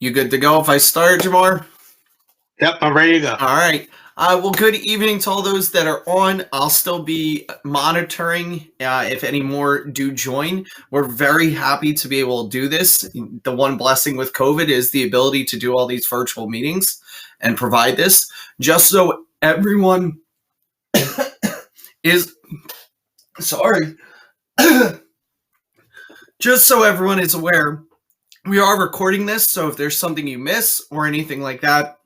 You good to go if I start, Jamar? Yep, I'm ready to go. All right. Well, good evening to all those that are on. I'll still be monitoring if any more do join. We're very happy to be able to do this. The one blessing with COVID is the ability to do all these virtual meetings and provide this just so everyone is sorry. Just so everyone is aware, we are recording this, so if there's something you miss or anything like that,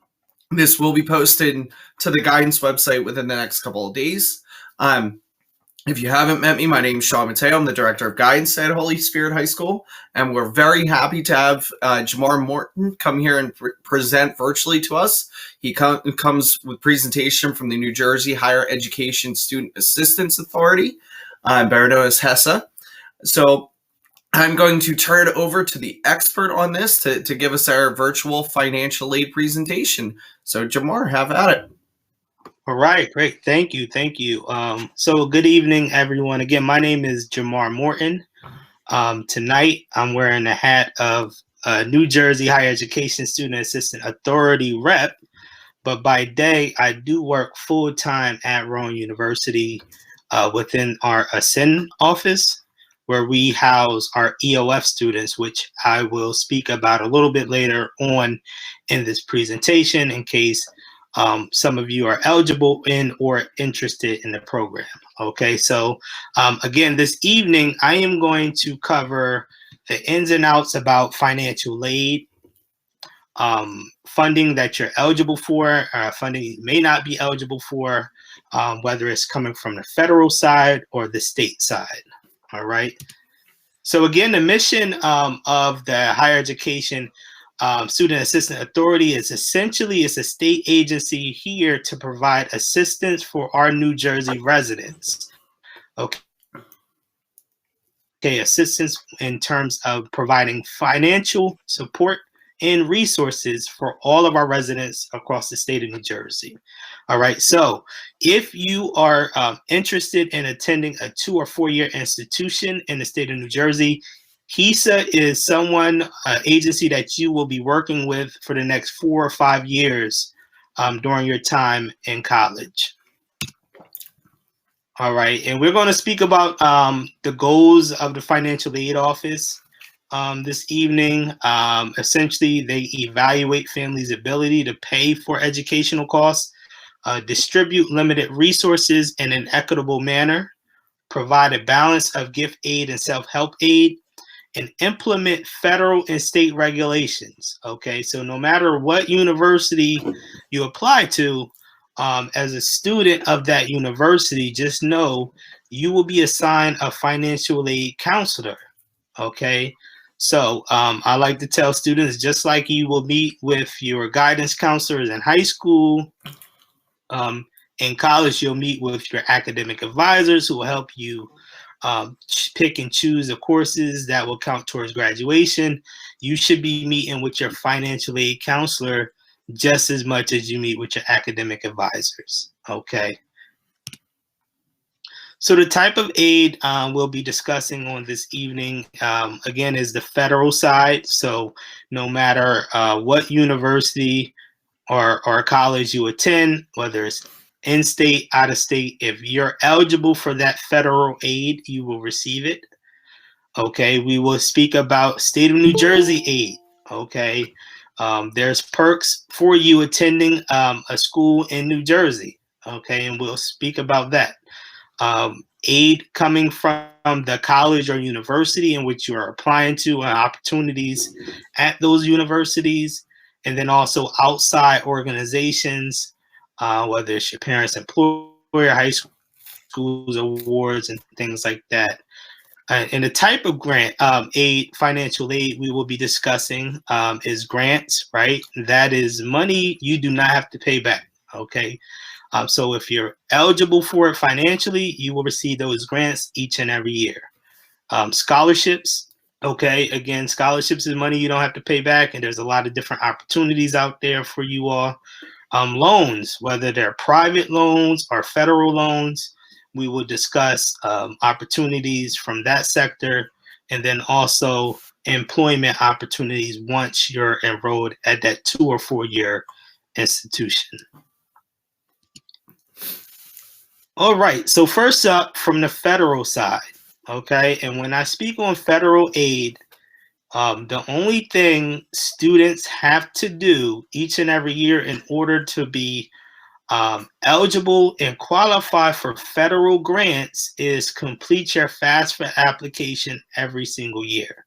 this will be posted to the guidance website within the next couple of days. If you haven't met me, my name is Sean Mateo. I'm the Director of Guidance at Holy Spirit High School, and we're very happy to have Jamar Morton come here and present virtually to us. He comes with presentation from the New Jersey Higher Education Student Assistance Authority, better known as HESA. So I'm going to turn it over to the expert on this to give us our virtual financial aid presentation. So Jamar, have at it. All right, great. Thank you. So good evening, everyone. Again, my name is Jamar Morton. Tonight, I'm wearing the hat of New Jersey Higher Education Student Assistant Authority rep, but by day, I do work full-time at Rowan University within our Ascend office, where we house our EOF students, which I will speak about a little bit later on in this presentation in case some of you are eligible in or interested in the program. Okay, so again, this evening, I am going to cover the ins and outs about financial aid, funding that you're eligible for, funding you may not be eligible for, whether it's coming from the federal side or the state side. All right. So again, the mission of the Higher Education Student Assistance Authority is essentially it's a state agency here to provide assistance for our New Jersey residents. Okay, assistance in terms of providing financial support and resources for all of our residents across the state of New Jersey. All right, so if you are interested in attending a 2 or 4 year institution in the state of New Jersey, HESA is agency that you will be working with for the next 4 or 5 years during your time in college. All right, and we're going to speak about the goals of the Financial Aid Office this evening. Essentially, they evaluate families' ability to pay for educational costs, distribute limited resources in an equitable manner, provide a balance of gift aid and self-help aid, and implement federal and state regulations. Okay, so no matter what university you apply to, as a student of that university, just know you will be assigned a financial aid counselor. Okay, so I like to tell students, just like you will meet with your guidance counselors in high school, in college, you'll meet with your academic advisors who will help you pick and choose the courses that will count towards graduation. You should be meeting with your financial aid counselor just as much as you meet with your academic advisors. Okay. So the type of aid we'll be discussing on this evening, again, is the federal side. So no matter what university or college you attend, whether it's in-state, out-of-state, if you're eligible for that federal aid, you will receive it. Okay, we will speak about state of New Jersey aid. Okay, there's perks for you attending a school in New Jersey. Okay, and we'll speak about that. Aid coming from the college or university in which you are applying to, and opportunities at those universities, and then also outside organizations, whether it's your parents' employer, high schools, awards, and things like that. And the type of grant aid, financial aid we will be discussing is grants, right? That is money you do not have to pay back, okay? So if you're eligible for it financially, you will receive those grants each and every year. Scholarships, okay? Again, scholarships is money you don't have to pay back, and there's a lot of different opportunities out there for you all. Loans, whether they're private loans or federal loans, we will discuss opportunities from that sector, and then also employment opportunities once you're enrolled at that 2 or 4 year institution. All right, so first up from the federal side, okay, and when I speak on federal aid, the only thing students have to do each and every year in order to be eligible and qualify for federal grants is complete your FAFSA application every single year.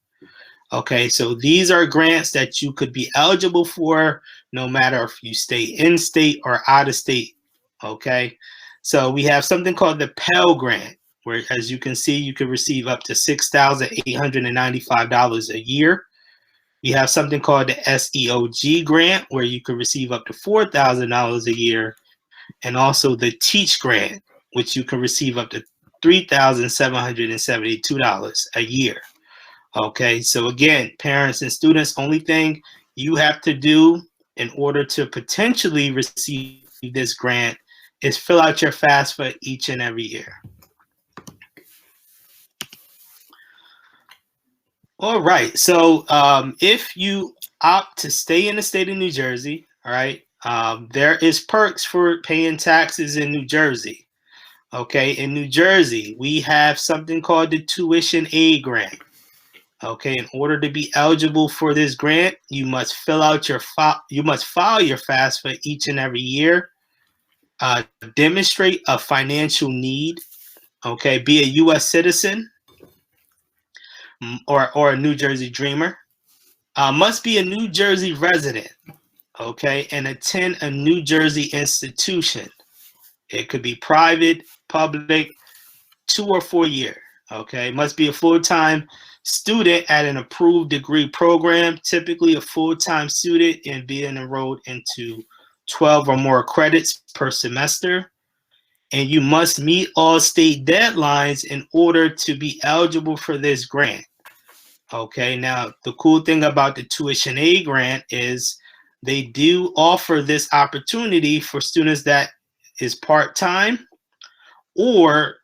Okay, so these are grants that you could be eligible for no matter if you stay in state or out of state. Okay, so we have something called the Pell Grant, where, as you can see, you can receive up to $6,895 a year. You have something called the SEOG grant, where you can receive up to $4,000 a year, and also the Teach grant, which you can receive up to $3,772 a year. Okay, so again, parents and students, only thing you have to do in order to potentially receive this grant is fill out your FAFSA each and every year. All right, so if you opt to stay in the state of New Jersey, all right, there is perks for paying taxes in New Jersey. Okay, in New Jersey, we have something called the Tuition Aid Grant. Okay, in order to be eligible for this grant, you must file your FAFSA each and every year. Demonstrate a financial need. Okay, be a U.S. citizen or a New Jersey Dreamer. Must be a New Jersey resident. Okay, and attend a New Jersey institution. It could be private, public, 2 or 4 year. Okay, must be a full-time student at an approved degree program, typically a full-time student, and being enrolled into 12 or more credits per semester. And you must meet all state deadlines in order to be eligible for this grant. Okay, now the cool thing about the Tuition Aid Grant is they do offer this opportunity for students that is part-time or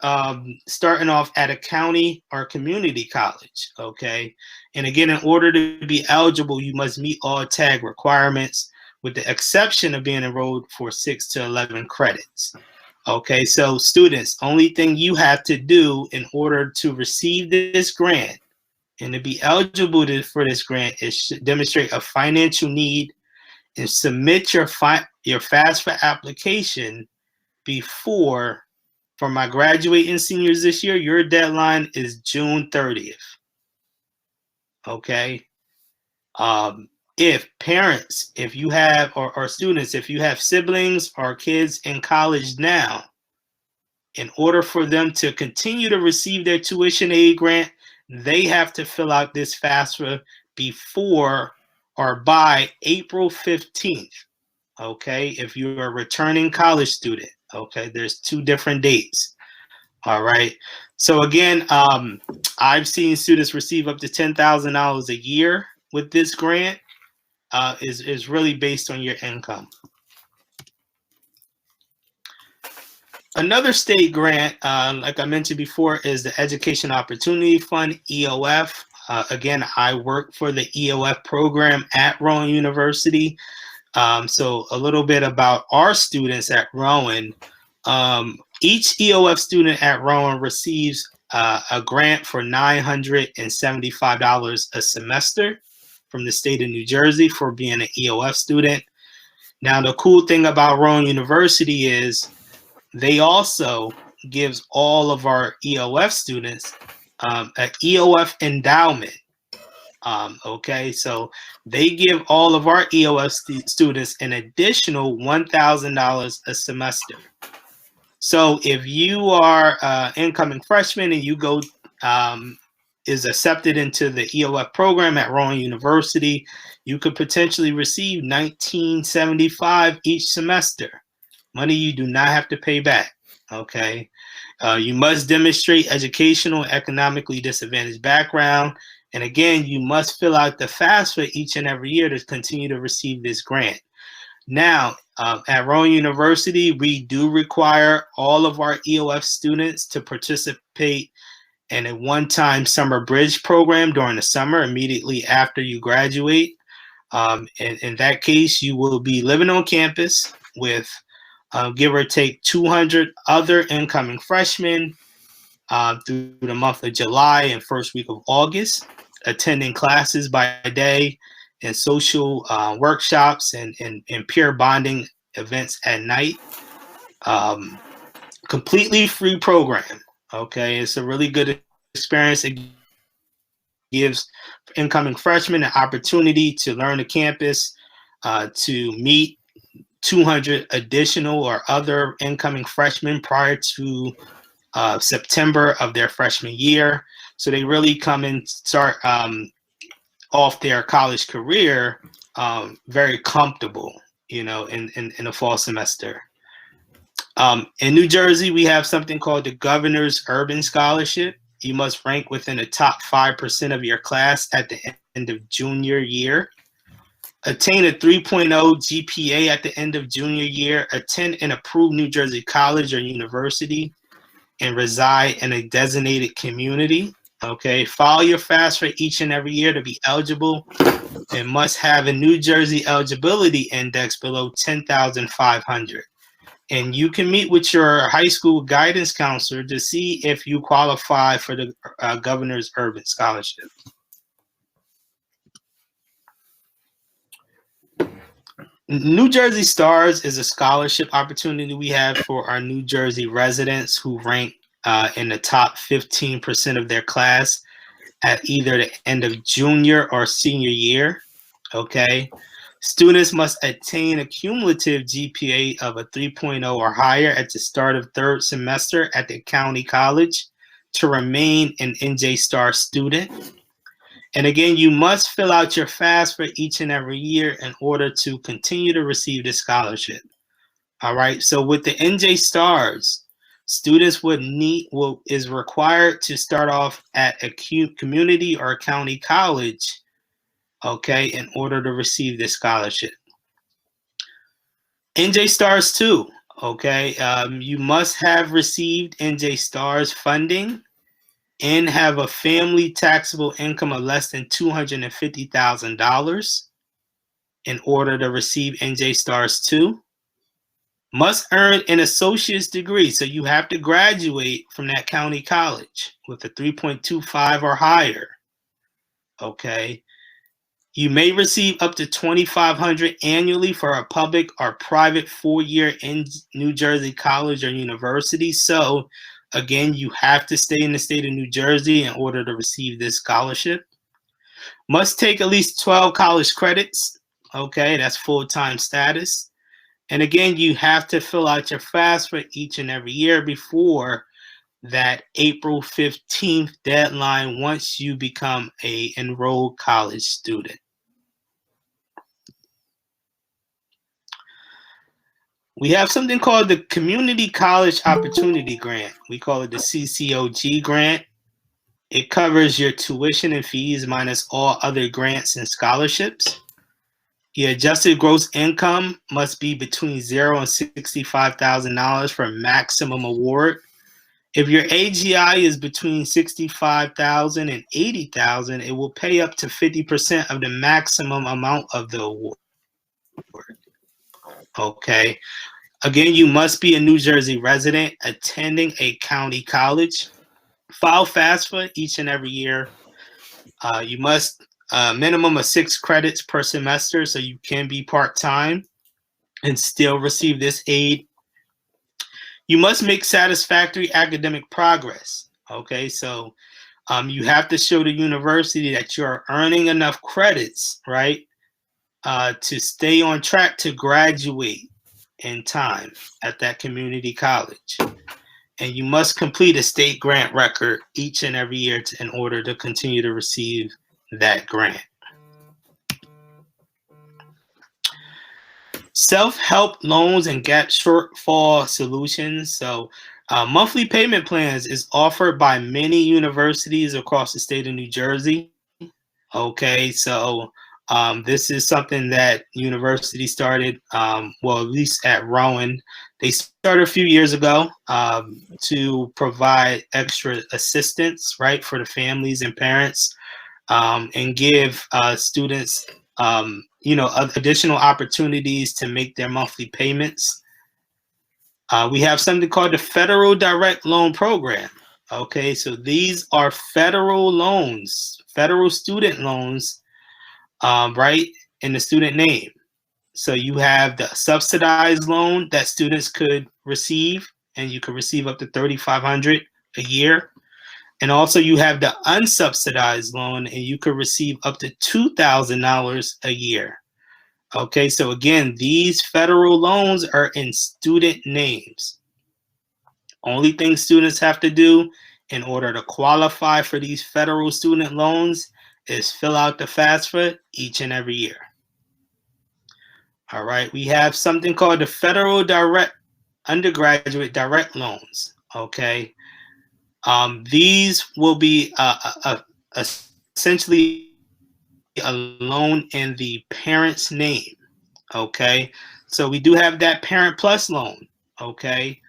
starting off at a county or community college, okay? And again, in order to be eligible, you must meet all tag requirements with the exception of being enrolled for 6 to 11 credits. Okay, so students, only thing you have to do in order to receive this grant and to be eligible for this grant is demonstrate a financial need and submit your FAFSA application before. For my graduating seniors this year, your deadline is June 30th. Okay. If parents, if you have, or students, if you have siblings or kids in college now, in order for them to continue to receive their tuition aid grant, they have to fill out this FAFSA before or by April 15th. Okay. If you're a returning college student. Okay, there's 2 different dates. All right. So again, I've seen students receive up to $10,000 a year with this grant. Is really based on your income. Another state grant, like I mentioned before, is the Education Opportunity Fund, EOF. Again, I work for the EOF program at Rowan University. So a little bit about our students at Rowan. Each EOF student at Rowan receives a grant for $975 a semester from the state of New Jersey for being an EOF student. Now, the cool thing about Rowan University is they also gives all of our EOF students an EOF endowment. Okay, so they give all of our EOF students an additional $1,000 a semester. So if you are an incoming freshman and you go is accepted into the EOF program at Rowan University, you could potentially receive $1,975 each semester. Money you do not have to pay back. Okay, you must demonstrate educational and economically disadvantaged background. And again, you must fill out the FAFSA each and every year to continue to receive this grant. Now, at Rowan University, we do require all of our EOF students to participate and a one-time summer bridge program during the summer immediately after you graduate. In that case, you will be living on campus with give or take 200 other incoming freshmen through the month of July and first week of August, attending classes by day and social workshops and peer bonding events at night. Completely free program. Okay, it's a really good experience. It gives incoming freshmen an opportunity to learn the campus, to meet 200 additional or other incoming freshmen prior to September of their freshman year. So they really come and start off their college career very comfortable, in the fall semester. In New Jersey, we have something called the Governor's Urban Scholarship. You must rank within the top 5% of your class at the end of junior year. Attain a 3.0 GPA at the end of junior year. Attend an approved New Jersey college or university and reside in a designated community. Okay, file your FAFSA each and every year to be eligible and must have a New Jersey eligibility index below 10,500. And you can meet with your high school guidance counselor to see if you qualify for the Governor's Urban Scholarship. New Jersey Stars is a scholarship opportunity we have for our New Jersey residents who rank in the top 15% of their class at either the end of junior or senior year. Okay. Students must attain a cumulative GPA of a 3.0 or higher at the start of third semester at the county college to remain an NJ Star student. And again, you must fill out your FAFSA each and every year in order to continue to receive the scholarship. All right. So with the NJ Stars, students is required to start off at a community or a county college, okay, in order to receive this scholarship. NJ Stars too, okay. You must have received NJ Stars funding and have a family taxable income of less than $250,000 in order to receive NJ Stars 2. Must earn an associate's degree, so you have to graduate from that county college with a 3.25 or higher. Okay. You may receive up to $2,500 annually for a public or private 4-year in New Jersey college or university. So again, you have to stay in the state of New Jersey in order to receive this scholarship. Must take at least 12 college credits. Okay, that's full-time status. And again, you have to fill out your FAFSA each and every year before that April 15th deadline once you become an enrolled college student. We have something called the Community College Opportunity Grant. We call it the CCOG grant. It covers your tuition and fees minus all other grants and scholarships. Your adjusted gross income must be between $0 and $65,000 for maximum award. If your AGI is between $65,000 and $80,000, it will pay up to 50% of the maximum amount of the award. Okay. Again, you must be a New Jersey resident attending a county college. File FAFSA each and every year. You must minimum of 6 credits per semester, so you can be part-time and still receive this aid. You must make satisfactory academic progress. Okay, so you have to show the university that you're earning enough credits, right, to stay on track to graduate in time at that community college. And you must complete a state grant record each and every year in order to continue to receive that grant. Self-help loans and gap shortfall solutions. So monthly payment plans is offered by many universities across the state of New Jersey. Okay, so This is something that university started, well, at least at Rowan, they started a few years ago to provide extra assistance, right, for the families and parents, and give students, additional opportunities to make their monthly payments. We have something called the Federal Direct Loan Program. Okay, so these are federal loans, federal student loans, right, in the student name. So you have the subsidized loan that students could receive, and you could receive up to $3,500 a year. And also you have the unsubsidized loan, and you could receive up to $2,000 a year. Okay, so again, these federal loans are in student names. Only thing students have to do in order to qualify for these federal student loans is fill out the FAFSA each and every year. All right, we have something called the Federal Direct Undergraduate Direct Loans. Okay, these will be essentially a loan in the parent's name. Okay, so we do have that Parent Plus loan. Okay,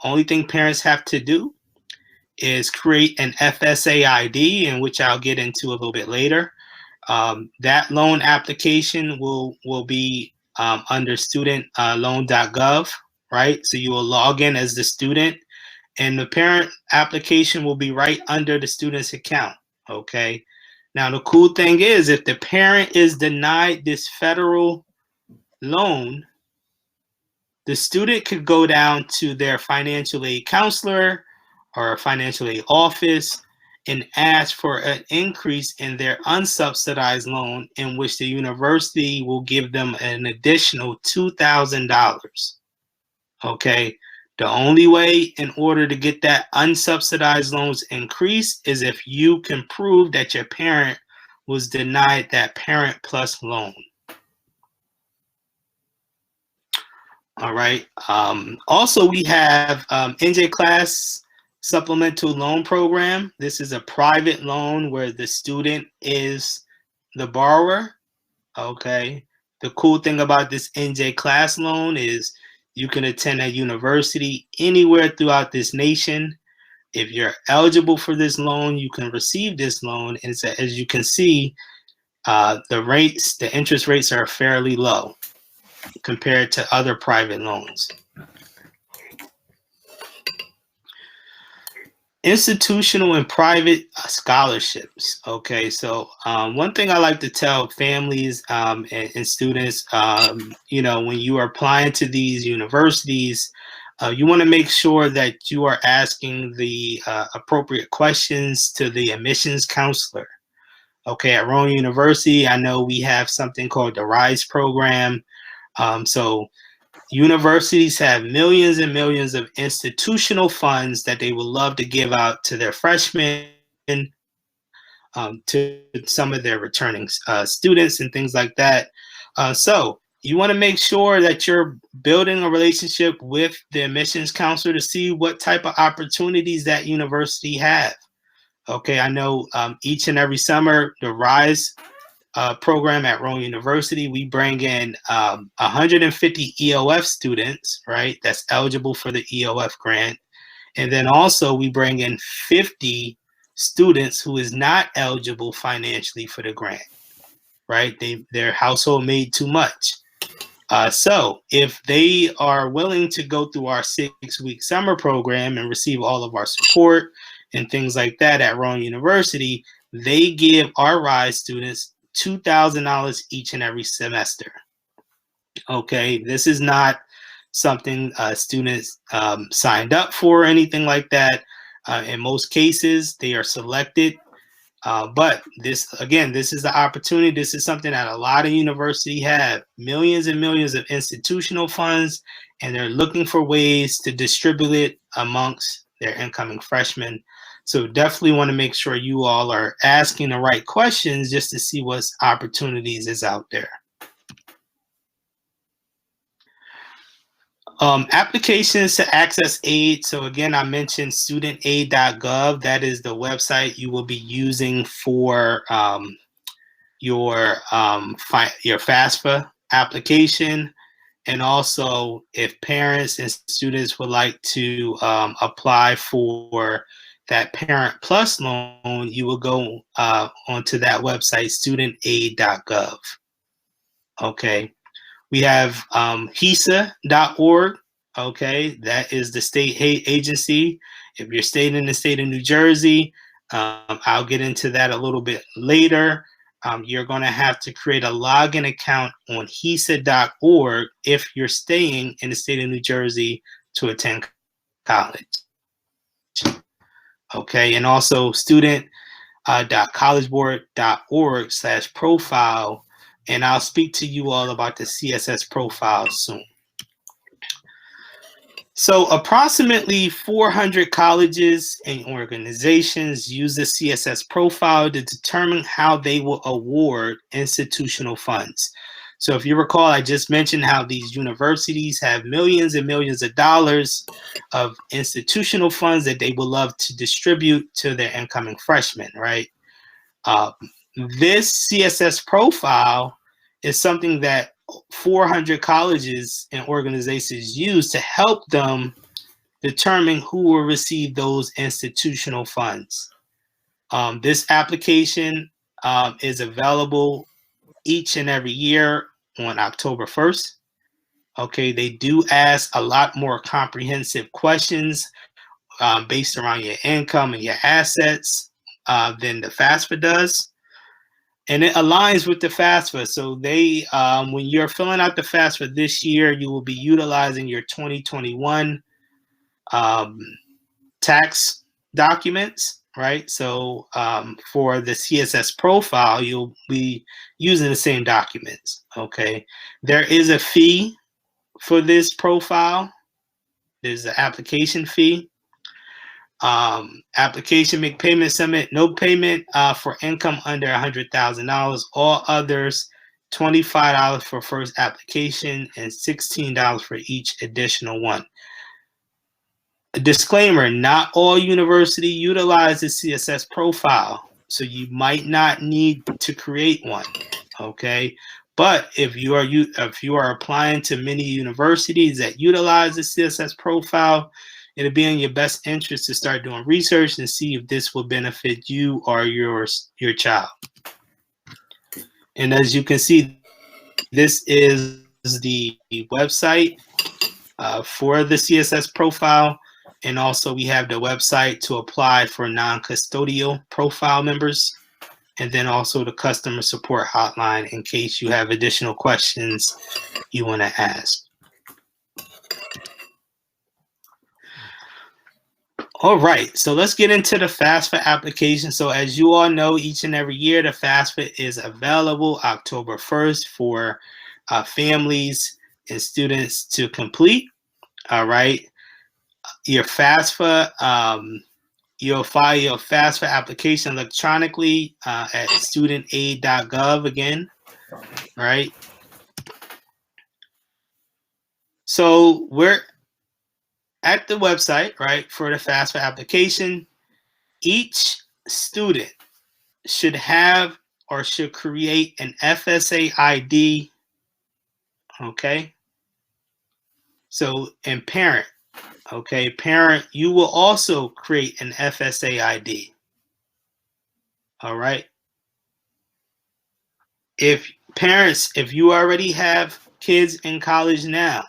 only thing parents have to do is create an FSA ID, in which I'll get into a little bit later. That loan application will be under studentloan.gov, right? So you will log in as the student, and the parent application will be right under the student's account, okay? Now, the cool thing is, if the parent is denied this federal loan, the student could go down to their financial aid counselor or a financial aid office and ask for an increase in their unsubsidized loan, in which the university will give them an additional $2,000. Okay, the only way in order to get that unsubsidized loans increased is if you can prove that your parent was denied that Parent Plus loan. All right. Also, we have NJ Class Supplemental Loan Program. This is a private loan where the student is the borrower. Okay. The cool thing about this NJ Class loan is you can attend a university anywhere throughout this nation. If you're eligible for this loan, you can receive this loan. And so, as you can see, the interest rates are fairly low compared to other private loans. Institutional and private scholarships. Okay, so one thing I like to tell families and students, when you are applying to these universities, you want to make sure that you are asking the appropriate questions to the admissions counselor. Okay, at Rowan University, I know we have something called the RISE program. So universities have millions and millions of institutional funds that they would love to give out to their freshmen, to some of their returning students and things like that. So you want to make sure that you're building a relationship with the admissions counselor to see what type of opportunities that university have. Okay, I know each and every summer, the RISE program at Rowan University, we bring in 150 EOF students, right? That's eligible for the EOF grant. And then also we bring in 50 students who is not eligible financially for the grant, right? Their household made too much. So if they are willing to go through our 6-week summer program and receive all of our support and things like that at Rowan University, they give our RISE students $2,000 each and every semester. Okay, this is not something students signed up for or anything like that. In most cases, they are selected. But this is the opportunity. This is something that a lot of universities have, millions and millions of institutional funds, and they're looking for ways to distribute it amongst their incoming freshmen. So definitely want to make sure you all are asking the right questions just to see what opportunities is out there. Applications to access aid. So again, I mentioned studentaid.gov. That is the website you will be using for your FAFSA application, and also if parents and students would like to apply for that Parent Plus loan, you will go onto that website, studentaid.gov. Okay. We have HESA.org. Okay, that is the state agency. If you're staying in the state of New Jersey, I'll get into that a little bit later. You're going to have to create a login account on HESA.org if you're staying in the state of New Jersey to attend college. Okay, and also student.collegeboard.org/profile, and I'll speak to you all about the CSS profile soon. So approximately 400 colleges and organizations use the CSS profile to determine how they will award institutional funds. So if you recall, I just mentioned how these universities have millions and millions of dollars of institutional funds that they would love to distribute to their incoming freshmen, right? This CSS profile is something that 400 colleges and organizations use to help them determine who will receive those institutional funds. This application is available each and every year on October 1st. Okay, they do ask a lot more comprehensive questions based around your income and your assets than the FAFSA does. And it aligns with the FAFSA. So they, when you're filling out the FAFSA this year, you will be utilizing your 2021 tax documents, right? So for the CSS profile, you'll be using the same documents, okay? There is a fee for this profile. There's an application fee. Application, make payment, submit, no payment for income under $100,000. All others, $25 for first application and $16 for each additional one. A disclaimer, not all university utilize the CSS profile, so you might not need to create one, okay? But if you are applying to many universities that utilize the CSS profile, it'll be in your best interest to start doing research and see if this will benefit you or your child. And as you can see, this is the website for the CSS profile. And also we have the website to apply for non-custodial profile members. And then also the customer support hotline in case you have additional questions you want to ask. All right, so let's get into the FAFSA application. So as you all know, each and every year, the FAFSA is available October 1st for families and students to complete. All right, your FAFSA, you'll file your FAFSA application electronically at studentaid.gov again, right? So we're at the website, right, for the FAFSA application. Each student should have or should create an FSA ID, okay? So, and parent, okay, parent, you will also create an FSA ID, all right? If parents, if you already have kids in college now,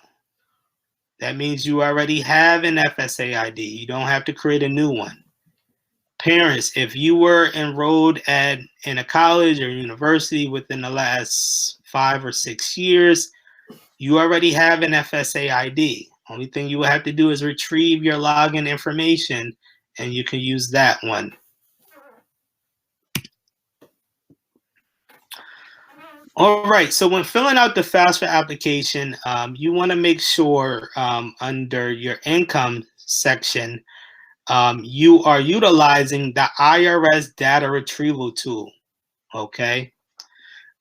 that means you already have an FSA ID. You don't have to create a new one. Parents, if you were enrolled in a college or university within the last 5 or 6 years, you already have an FSA ID. Only thing you will have to do is retrieve your login information and you can use that one. All right, so when filling out the FAFSA application, you want to make sure under your income section, you are utilizing the IRS data retrieval tool, okay?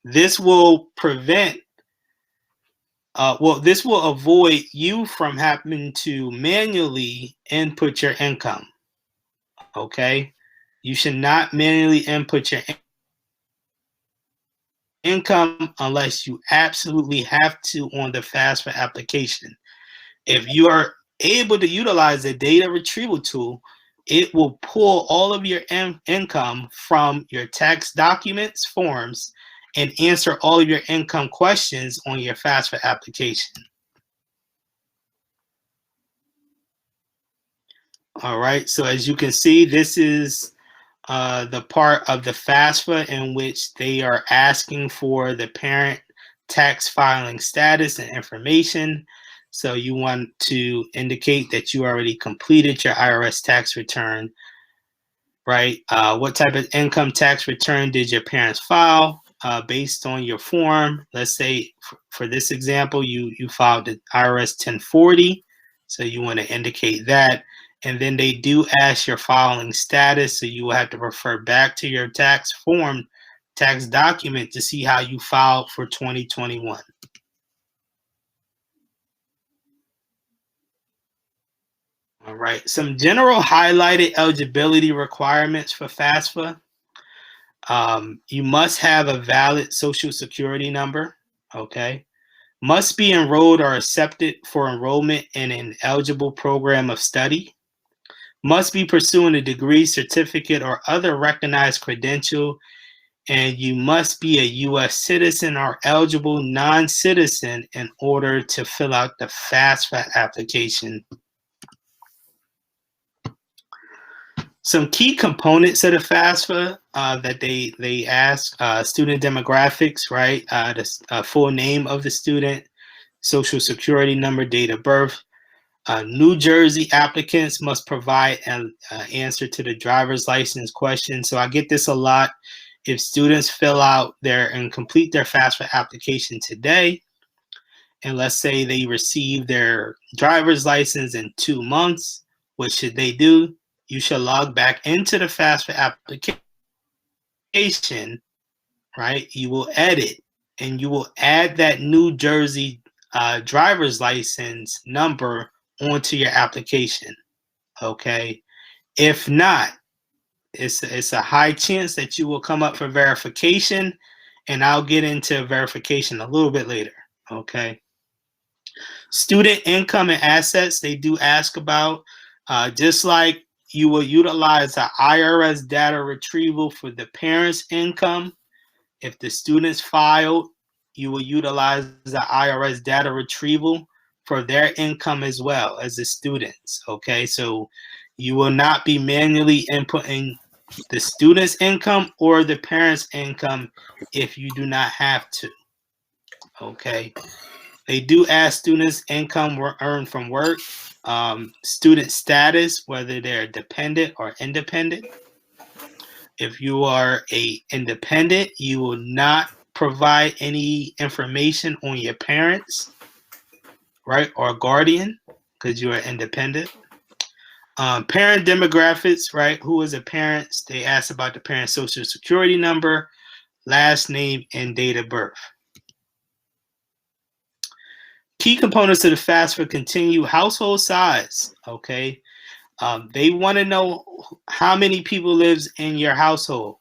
This will prevent, this will avoid you from having to manually input your income, okay? You should not manually input your income. income unless you absolutely have to on the FAFSA application. If you are able to utilize the data retrieval tool, it will pull all of your income from your tax documents, forms, and answer all of your income questions on your FAFSA application. All right, so as you can see, this is the part of the FAFSA in which they are asking for the parent tax filing status and information. So you want to indicate that you already completed your IRS tax return, right? What type of income tax return did your parents file based on your form? Let's say for this example, you filed the IRS 1040. So you want to indicate that. And then they do ask your filing status. So you will have to refer back to your tax form, tax document to see how you filed for 2021. All right, some general highlighted eligibility requirements for FAFSA. You must have a valid social security number, okay? Must be enrolled or accepted for enrollment in an eligible program of study. Must be pursuing a degree, certificate, or other recognized credential, and you must be a U.S. citizen or eligible non-citizen in order to fill out the FAFSA application. Some key components of the FAFSA that they ask, student demographics, right? The full name of the student, social security number, date of birth. New Jersey applicants must provide an answer to the driver's license question. So I get this a lot. If students fill out and complete their FAFSA application today, and let's say they receive their driver's license in 2 months, what should they do? You should log back into the FAFSA application, right? You will edit and you will add that New Jersey driver's license number onto your application, okay? If not, it's a high chance that you will come up for verification, and I'll get into verification a little bit later, okay? Student income and assets, they do ask about, just like you will utilize the IRS data retrieval for the parents' income. If the students filed, you will utilize the IRS data retrieval for their income as well as the students, okay? So you will not be manually inputting the student's income or the parent's income if you do not have to, okay? They do ask students income earned from work, student status, whether they're dependent or independent. If you are a independent, you will not provide any information on your parents, right, or guardian, because you are independent. Parent demographics, right, who is a parent? They ask about the parent's social security number, last name, and date of birth. Key components of the FAFSA continue household size, okay? They want to know how many people lives in your household,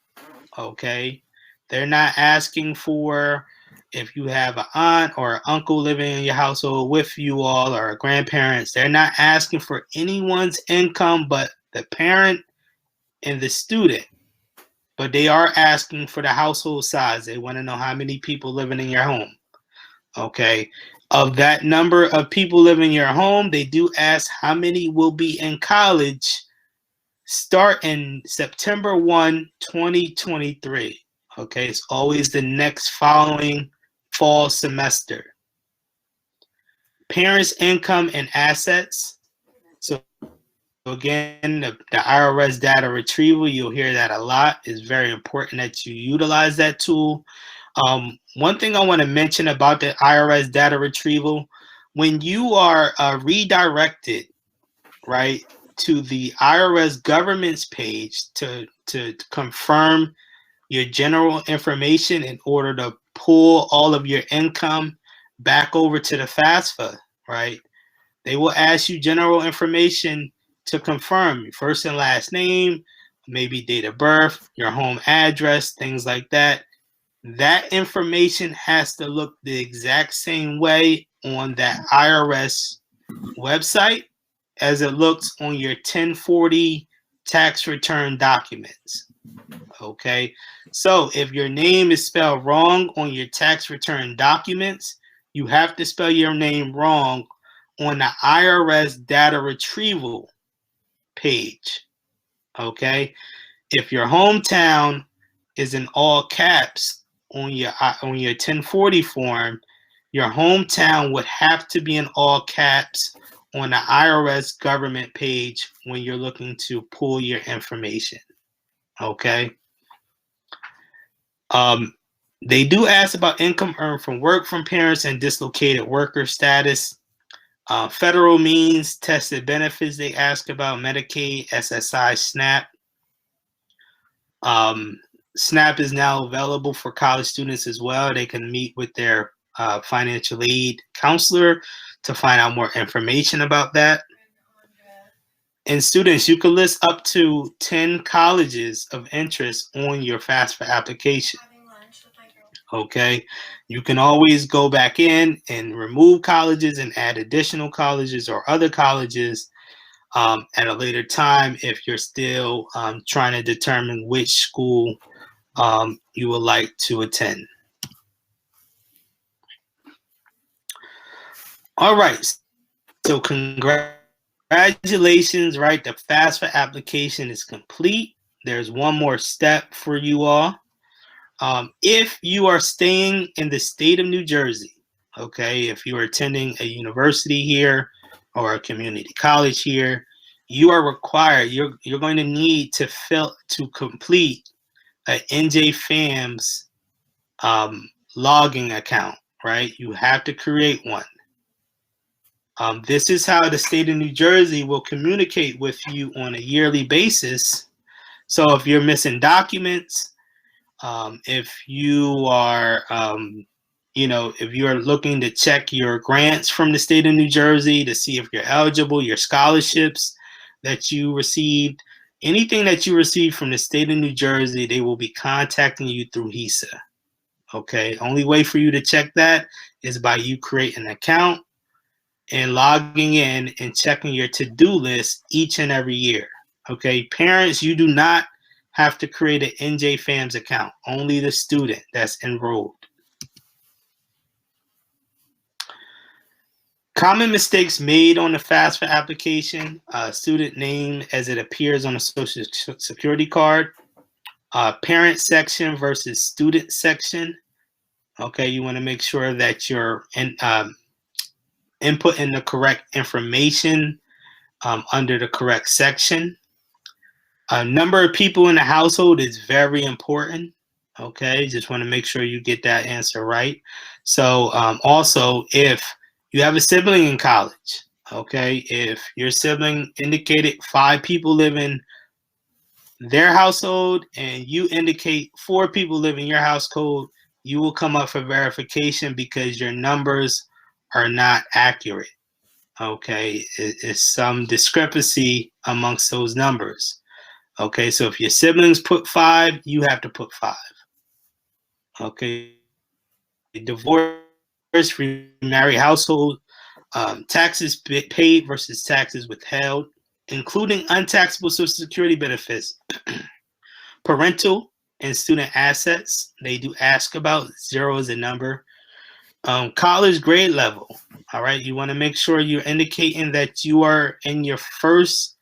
okay? They're not asking for if you have an aunt or an uncle living in your household with you all or grandparents. They're not asking for anyone's income but the parent and the student. But they are asking for the household size. They want to know how many people living in your home, okay? Of that number of people living in your home, they do ask how many will be in college starting September 1, 2023. Okay, it's always the next following fall semester. Parents' income and assets. So again, the IRS data retrieval, you'll hear that a lot. It's very important that you utilize that tool. One thing I want to mention about the IRS data retrieval, when you are redirected, right, to the IRS government's page to confirm your general information in order to pull all of your income back over to the FAFSA, right? They will ask you general information to confirm your first and last name, maybe date of birth, your home address, things like that. that information has to look the exact same way on that IRS website as it looks on your 1040 tax return documents. Okay, so if your name is spelled wrong on your tax return documents, you have to spell your name wrong on the IRS data retrieval page. Okay, if your hometown is in all caps on your 1040 form, your hometown would have to be in all caps on the IRS government page when you're looking to pull your information. Okay. They do ask about income earned from work from parents and dislocated worker status. Federal means tested benefits they ask about: Medicaid, SSI, SNAP. SNAP is now available for college students as well. They can meet with their financial aid counselor to find out more information about that. And students, you can list up to 10 colleges of interest on your FAFSA application. Okay, you can always go back in and remove colleges and add additional colleges or other colleges at a later time if you're still trying to determine which school you would like to attend. All right, so congratulations, right? The FAFSA application is complete. There's one more step for you all. If you are staying in the state of New Jersey, okay, if you are attending a university here or a community college here, you are required, you're going to need to complete a NJFAMS logging account, right? You have to create one. This is how the state of New Jersey will communicate with you on a yearly basis. So if you're missing documents, if you are, if you're looking to check your grants from the state of New Jersey to see if you're eligible, your scholarships that you received, anything that you received from the state of New Jersey, they will be contacting you through HESA. Okay, only way for you to check that is by you creating an account and logging in and checking your to-do list each and every year. Okay, parents, you do not have to create an NJFAMS account, only the student that's enrolled. Common mistakes made on the FAFSA application: student name as it appears on a Social Security card, parent section versus student section. Okay, you want to make sure that you're inputting the correct information under the correct section. Number of people in the household is very important. Okay, just want to make sure you get that answer right. So also, if you have a sibling in college, okay, if your sibling indicated 5 people live in their household and you indicate 4 people live in your household, you will come up for verification because your numbers are not accurate. Okay, it's some discrepancy amongst those numbers. Okay, so if your siblings put 5, you have to put 5. Okay, divorce, remarried household, taxes paid versus taxes withheld, including untaxable Social Security benefits, parental and student assets. They do ask about. 0 is a number. College grade level. All right, you want to make sure you're indicating that you are in your first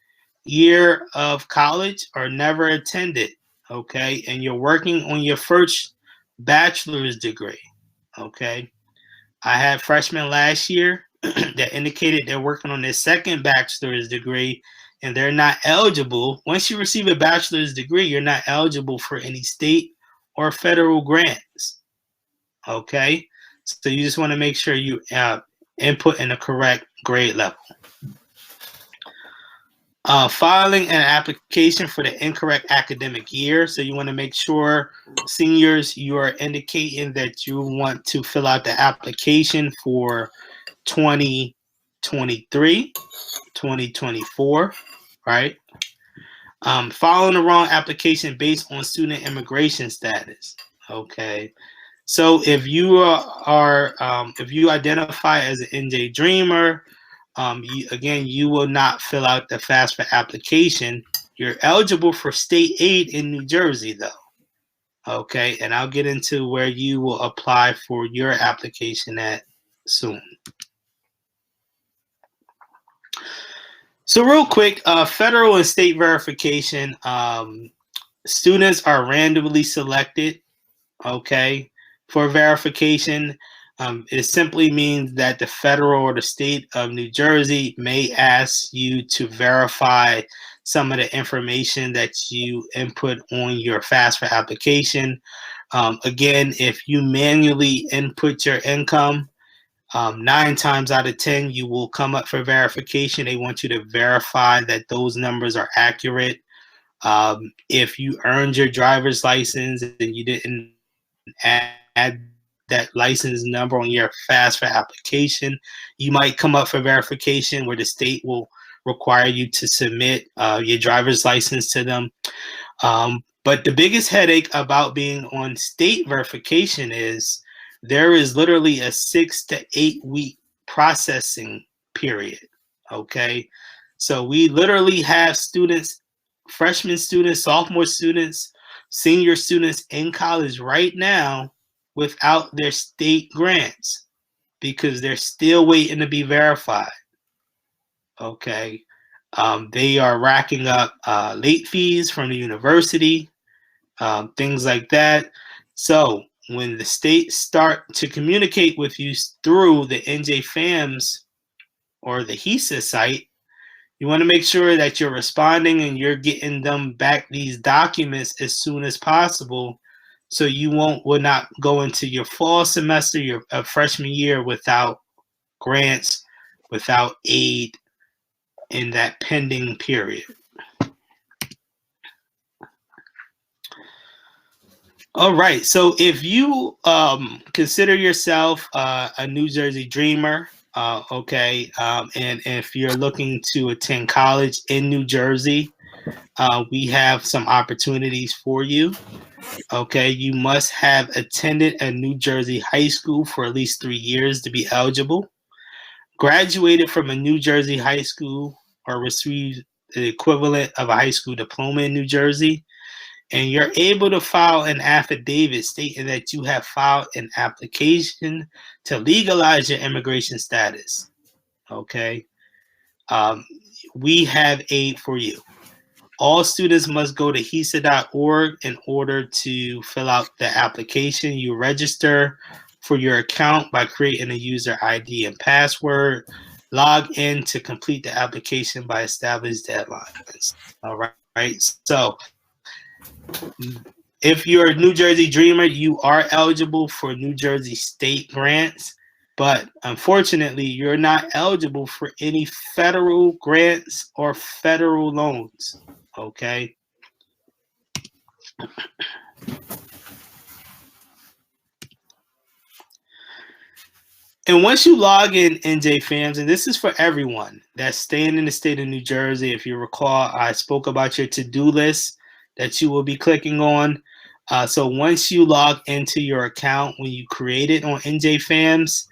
year of college or never attended, okay, and you're working on your first bachelor's degree. Okay, I had freshmen last year that indicated they're working on their second bachelor's degree and they're not eligible. Once you receive a bachelor's degree, you're not eligible for any state or federal grants. Okay, so you just want to make sure you input in the correct grade level. Filing an application for the incorrect academic year. So you want to make sure, seniors, you are indicating that you want to fill out the application for 2023, 2024, right? Following the wrong application based on student immigration status. Okay. So if you if you identify as an NJ Dreamer, you will not fill out the FAFSA application. You're eligible for state aid in New Jersey, though. Okay, and I'll get into where you will apply for your application at soon. So real quick, federal and state verification. Students are randomly selected, okay, for verification. It simply means that the federal or the state of New Jersey may ask you to verify some of the information that you input on your FAFSA application. Again, if you manually input your income, 9 times out of 10, you will come up for verification. They want you to verify that those numbers are accurate. If you earned your driver's license and you didn't add that license number on your FAFSA application, you might come up for verification where the state will require you to submit your driver's license to them. But the biggest headache about being on state verification is there is literally a 6 to 8 week processing period. Okay. So we literally have students, freshman students, sophomore students, senior students in college right now without their state grants because they're still waiting to be verified. Okay. They are racking up late fees from the university, things like that. So when the state start to communicate with you through the NJ FAMS or the HESA site, you want to make sure that you're responding and you're getting them back these documents as soon as possible, so you will not go into your fall semester, your freshman year, without grants, without aid in that pending period. All right. So if you consider yourself a New Jersey Dreamer, okay, and if you're looking to attend college in New Jersey, we have some opportunities for you. Okay, you must have attended a New Jersey high school for at least 3 years to be eligible, graduated from a New Jersey high school or received the equivalent of a high school diploma in New Jersey, and you're able to file an affidavit stating that you have filed an application to legalize your immigration status. Okay, we have aid for you. All students must go to HESA.org in order to fill out the application. You register for your account by creating a user ID and password. Log in to complete the application by established deadlines. All right. So if you're a New Jersey Dreamer, you are eligible for New Jersey state grants, but unfortunately, you're not eligible for any federal grants or federal loans. Okay. And once you log in NJ FAMS, and this is for everyone that's staying in the state of New Jersey, if you recall, I spoke about your to-do list that you will be clicking on. So once you log into your account, when you create it on NJ FAMS,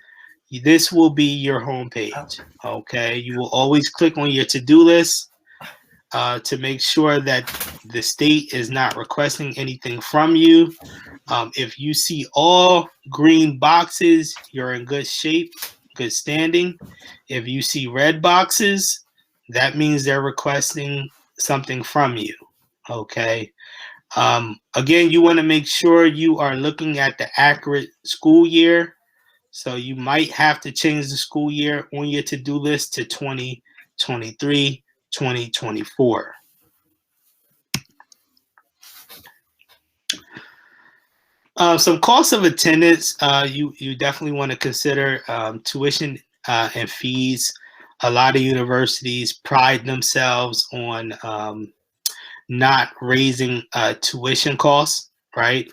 this will be your homepage. Okay. You will always click on your to-do list to make sure that the state is not requesting anything from you. If you see all green boxes, you're in good shape, good standing. If you see red boxes, that means they're requesting something from you. Okay. Again, you want to make sure you are looking at the accurate school year. So you might have to change the school year on your to-do list to 2023, 2024. Some costs of attendance, you definitely want to consider tuition and fees. A lot of universities pride themselves on not raising tuition costs, right?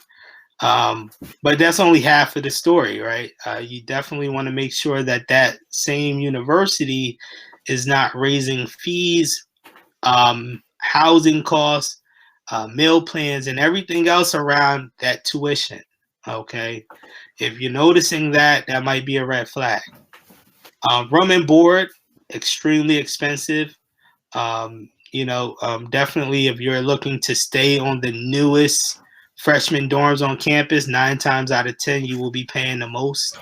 But that's only half of the story, right? You definitely want to make sure that that same university is not raising fees, housing costs, meal plans, and everything else around that tuition. Okay, if you're noticing that, that might be a red flag. Room and board, extremely expensive. Definitely if you're looking to stay on the newest freshman dorms on campus, 9 times out of 10 you will be paying the most.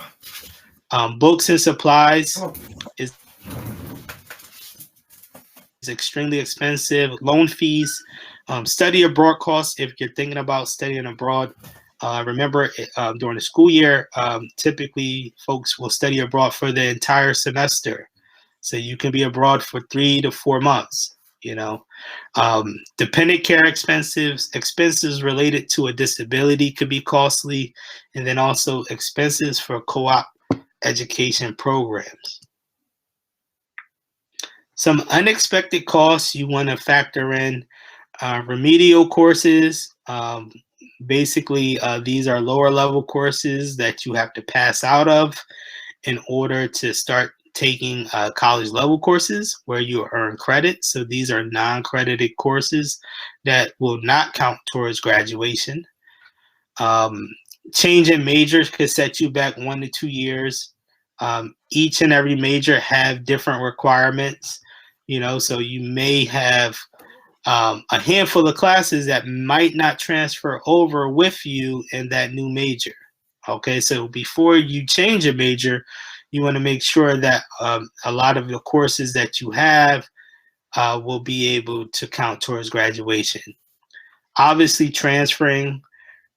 Books and supplies is extremely expensive. Loan fees, study abroad costs if you're thinking about studying abroad. Remember, during the school year, typically folks will study abroad for the entire semester. So you can be abroad for 3 to 4 months. Dependent care expenses related to a disability could be costly, and then also expenses for co-op education programs. Some unexpected costs you want to factor in: remedial courses. Basically, these are lower level courses that you have to pass out of in order to start taking college level courses where you earn credit. So these are non-credited courses that will not count towards graduation. Change in majors could set you back 1 to 2 years. Each and every major have different requirements, so you may have a handful of classes that might not transfer over with you in that new major. Okay, so before you change a major, you want to make sure that a lot of the courses that you have will be able to count towards graduation. Obviously, transferring,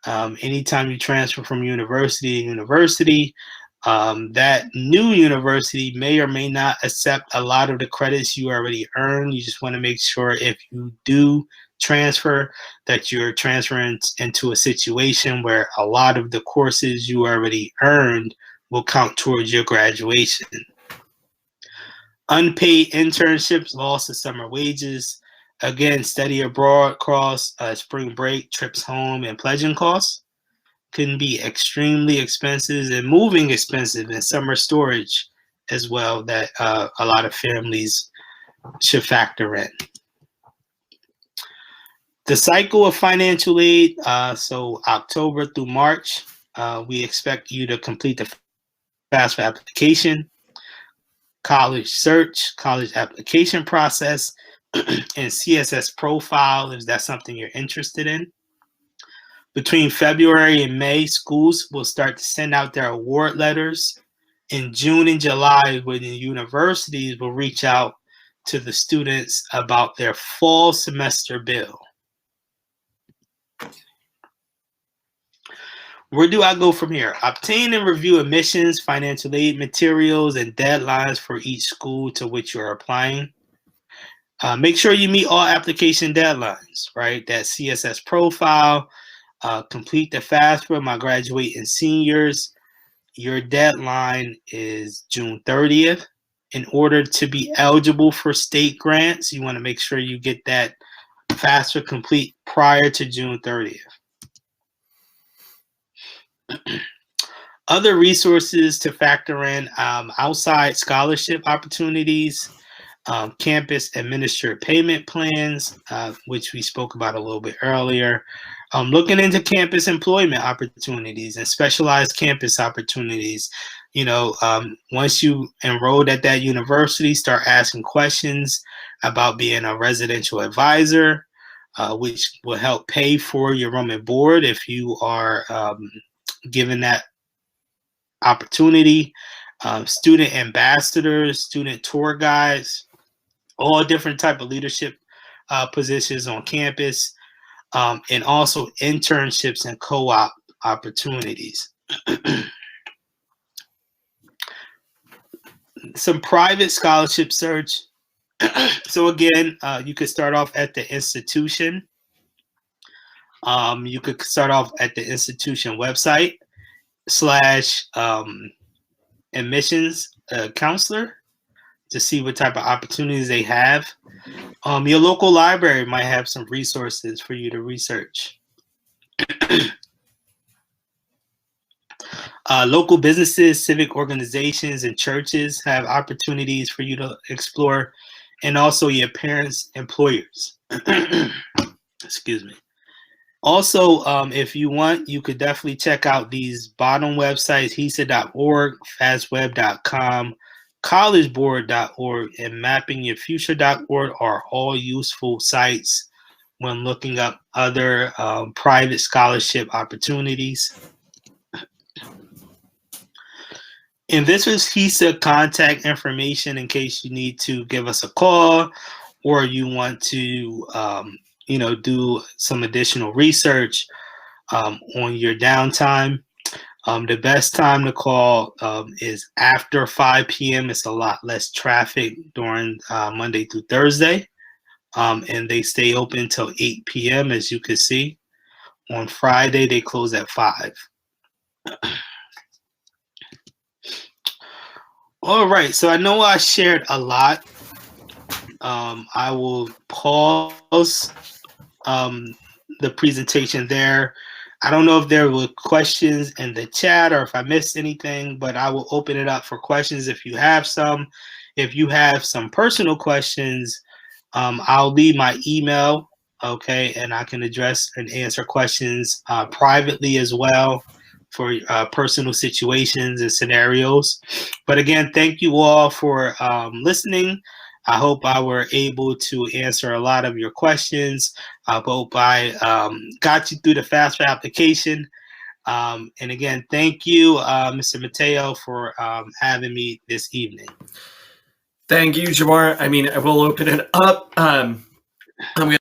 anytime you transfer from university to university, that new university may or may not accept a lot of the credits you already earned. You just want to make sure if you do transfer that you're transferring into a situation where a lot of the courses you already earned will count towards your graduation. Unpaid internships, loss of summer wages. Again, study abroad costs, spring break, trips home, and pledging costs can be extremely expensive, and moving expensive, and summer storage as well that a lot of families should factor in. The cycle of financial aid, so October through March, we expect you to complete the FAFSA application, college search, college application process, and CSS profile if that's something you're interested in. Between February and May, schools will start to send out their award letters. In June and July, when the universities will reach out to the students about their fall semester bill. Where do I go from here? Obtain and review admissions, financial aid materials, and deadlines for each school to which you're applying. Make sure you meet all application deadlines, right? That CSS profile, complete the FAFSA, my graduating seniors. Your deadline is June 30th. In order to be eligible for state grants, you want to make sure you get that FAFSA complete prior to June 30th. Other resources to factor in: outside scholarship opportunities, campus administered payment plans, which we spoke about a little bit earlier. Looking into campus employment opportunities and specialized campus opportunities. Once you enrolled at that university, start asking questions about being a residential advisor, which will help pay for your room and board if you are given that opportunity. Student ambassadors, student tour guides, all different type of leadership positions on campus, and also internships and co-op opportunities. Some private scholarship search. So again, you could start off at the institution. You could start off at the institution website / admissions counselor to see what type of opportunities they have. Your local library might have some resources for you to research. Local businesses, civic organizations, and churches have opportunities for you to explore, and also your parents' employers. Excuse me. Also, if you want, you could definitely check out these bottom websites: HESA.org, FastWeb.com, collegeboard.org, and mappingyourfuture.org are all useful sites when looking up other private scholarship opportunities. And this is HESA contact information in case you need to give us a call or you want to do some additional research on your downtime. The best time to call is after 5 p.m. It's a lot less traffic during Monday through Thursday. And they stay open till 8 p.m. as you can see. On Friday, they close at 5. All right, so I know I shared a lot. I will pause the presentation there. I don't know if there were questions in the chat or if I missed anything, but I will open it up for questions if you have some. If you have some personal questions, I'll leave my email, okay, and I can address and answer questions privately as well for personal situations and scenarios. But again, thank you all for listening. I hope I were able to answer a lot of your questions. I hope I got you through the FAFSA application. And again, thank you, Mr. Mateo, for having me this evening. Thank you, Jamar. I mean, I will open it up. I'm going